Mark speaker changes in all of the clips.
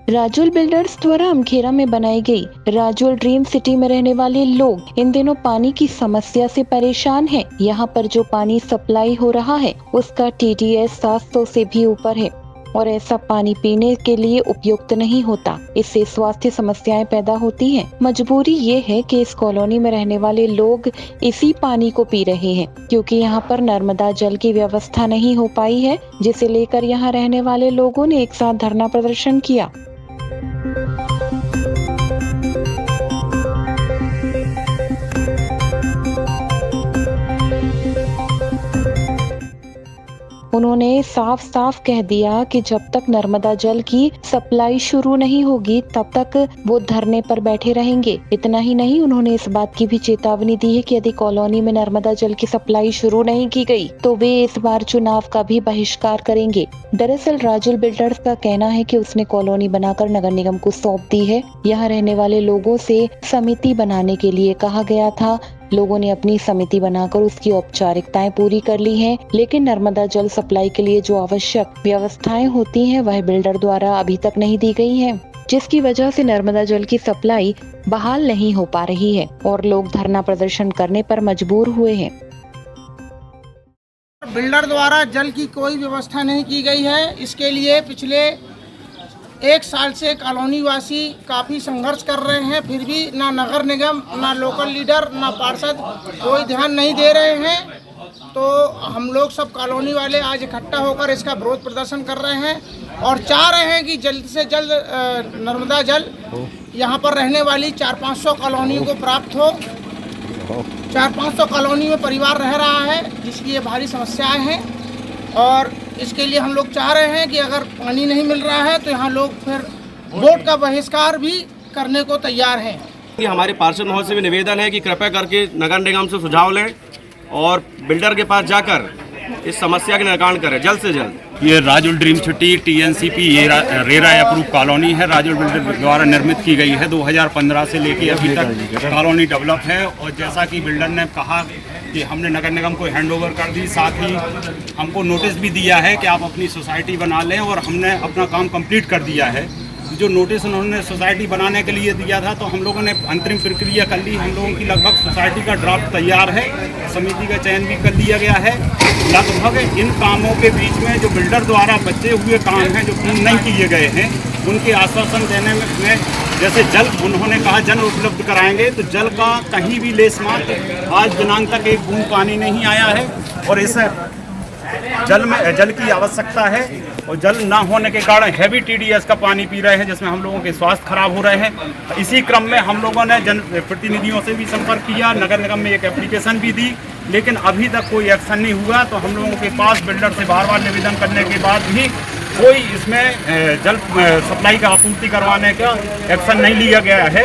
Speaker 1: Rajul builders द्वारा अमखेरा में बनाई गई राजुल ड्रीम सिटी में रहने वाले लोग इन दिनों पानी की समस्या से परेशान हैं। यहाँ पर जो पानी सप्लाई हो रहा है उसका TDS 700 से भी ऊपर है और ऐसा पानी पीने के लिए उपयुक्त नहीं होता। इससे स्वास्थ्य समस्याएं पैदा होती हैं। मजबूरी ये है कि इस कॉलोनी में रहने वाले लोग इसी पानी को पी रहे हैं क्योंकि यहाँ पर नर्मदा जल की व्यवस्था नहीं हो पाई है, जिसे लेकर यहाँ रहने वाले लोगों ने एक साथ धरना प्रदर्शन किया। उन्होंने साफ साफ कह दिया कि जब तक नर्मदा जल की सप्लाई शुरू नहीं होगी तब तक वो धरने पर बैठे रहेंगे। इतना ही नहीं, उन्होंने इस बात की भी चेतावनी दी है कि यदि कॉलोनी में नर्मदा जल की सप्लाई शुरू नहीं की गई तो वे इस बार चुनाव का भी बहिष्कार करेंगे। दरअसल राजुल बिल्डर्स का कहना है कि उसने कॉलोनी बनाकर नगर निगम को सौंप दी है। यहाँ रहने वाले लोगों से समिति बनाने के लिए कहा गया था। लोगों ने अपनी समिति बनाकर उसकी औपचारिकताएं पूरी कर ली हैं, लेकिन नर्मदा जल सप्लाई के लिए जो आवश्यक व्यवस्थाएं होती हैं वह बिल्डर द्वारा अभी तक नहीं दी गई हैं, जिसकी वजह से नर्मदा जल की सप्लाई बहाल नहीं हो पा रही है और लोग धरना प्रदर्शन करने पर मजबूर हुए हैं।
Speaker 2: बिल्डर द्वारा जल की कोई व्यवस्था नहीं की गई है। इसके लिए पिछले 1 साल से कॉलोनी वासी काफ़ी संघर्ष कर रहे हैं, फिर भी ना नगर निगम, ना लोकल लीडर, ना पार्षद कोई ध्यान नहीं दे रहे हैं। तो हम लोग सब कॉलोनी वाले आज इकट्ठा होकर इसका विरोध प्रदर्शन कर रहे हैं और चाह रहे हैं कि जल्द से जल्द नर्मदा जल यहाँ पर रहने वाली 400-500 कॉलोनियों को प्राप्त हो। 400-500 कॉलोनी में परिवार रह रहा है जिसकी ये भारी समस्याएं हैं और इसके लिए हम लोग चाह रहे हैं कि अगर पानी नहीं मिल रहा है तो यहाँ लोग फिर वोट का बहिष्कार भी करने को तैयार हैं।
Speaker 3: हमारे पार्षद महोदय से भी निवेदन है कि कृपया करके नगर निगम से सुझाव लें और बिल्डर के पास जाकर इस समस्या के निराकरण करें जल्द से जल्द।
Speaker 4: ये Rajul dream city TNCP RERA approve colony है, राजुल बिल्डर द्वारा निर्मित की गई है। 2015 से लेके अभी तक कॉलोनी डेवलप है और जैसा कि बिल्डर ने कहा कि हमने नगर निगम को हैंडओवर कर दी, साथ ही हमको नोटिस भी दिया है कि आप अपनी सोसाइटी बना लें और हमने अपना काम कंप्लीट कर दिया है। जो नोटिस उन्होंने सोसाइटी बनाने के लिए दिया था तो हम लोगों ने अंतरिम प्रक्रिया कर ली। हम लोगों की लगभग सोसाइटी का ड्राफ्ट तैयार है, समिति का चयन भी कर लिया गया है। लगभग इन कामों के बीच में जो बिल्डर द्वारा बचे हुए काम हैं जो पूर्ण नहीं किए गए हैं, उनके आश्वासन देने में जैसे जल उन्होंने कहा जल उपलब्ध कराएंगे, तो जल का कहीं भी लेस मात्र आज दिनांक तक एक बूंद पानी नहीं आया है और इस जल की आवश्यकता है और जल ना होने के कारण हैवी TDS का पानी पी रहे हैं जिसमें हम लोगों के स्वास्थ्य खराब हो रहे हैं। इसी क्रम में हम लोगों ने जन प्रतिनिधियों से भी संपर्क किया, नगर निगम में एक एप्लीकेशन भी दी, लेकिन अभी तक कोई एक्शन नहीं हुआ। तो हम लोगों के पास बिल्डर से बार बार निवेदन करने के बाद भी कोई इसमें जल सप्लाई का आपूर्ति करवाने का एक्शन नहीं लिया गया है।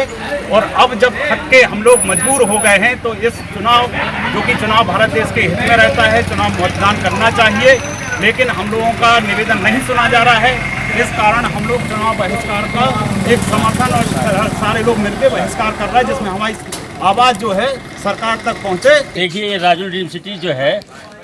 Speaker 4: और अब जब थक के हम लोग मजबूर हो गए हैं तो इस चुनाव, जो कि चुनाव भारत देश के हित में रहता है, चुनाव मतदान करना चाहिए, लेकिन हम लोगों का निवेदन नहीं सुना जा रहा है। इस कारण हम लोग चुनाव बहिष्कार का एक समर्थन और सारे लोग मिलकर बहिष्कार कर रहे हैं, जिसमें हमारी आवाज़ जो है सरकार तक पहुँचे।
Speaker 5: देखिए, ये राजुल ड्रीम सिटी जो है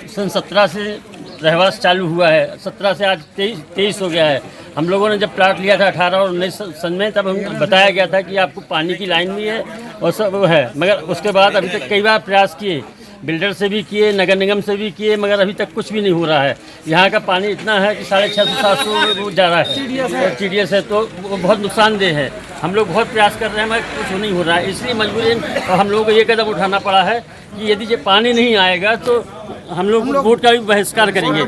Speaker 5: सन 17 से रहवास चालू हुआ है, 17 से आज 23 हो गया है। हम लोगों ने जब प्लाट लिया था 18 और 19 सन में, तब हम बताया गया था कि आपको पानी की लाइन भी है और सब वो है, मगर उसके बाद अभी तक कई बार प्रयास किए, बिल्डर से भी किए, नगर निगम से भी किए, मगर अभी तक कुछ भी नहीं हो रहा है। यहाँ का पानी इतना है कि 650-700 जा रहा है, TDS है, तो वो बहुत नुकसानदेह है। हम लोग बहुत प्रयास कर रहे हैं मगर कुछ नहीं हो रहा है, इसलिए मजबूरन हम लोगों को ये कदम उठाना पड़ा है कि यदि ये पानी नहीं आएगा तो हम लोग वोट का भी बहिष्कार करेंगे।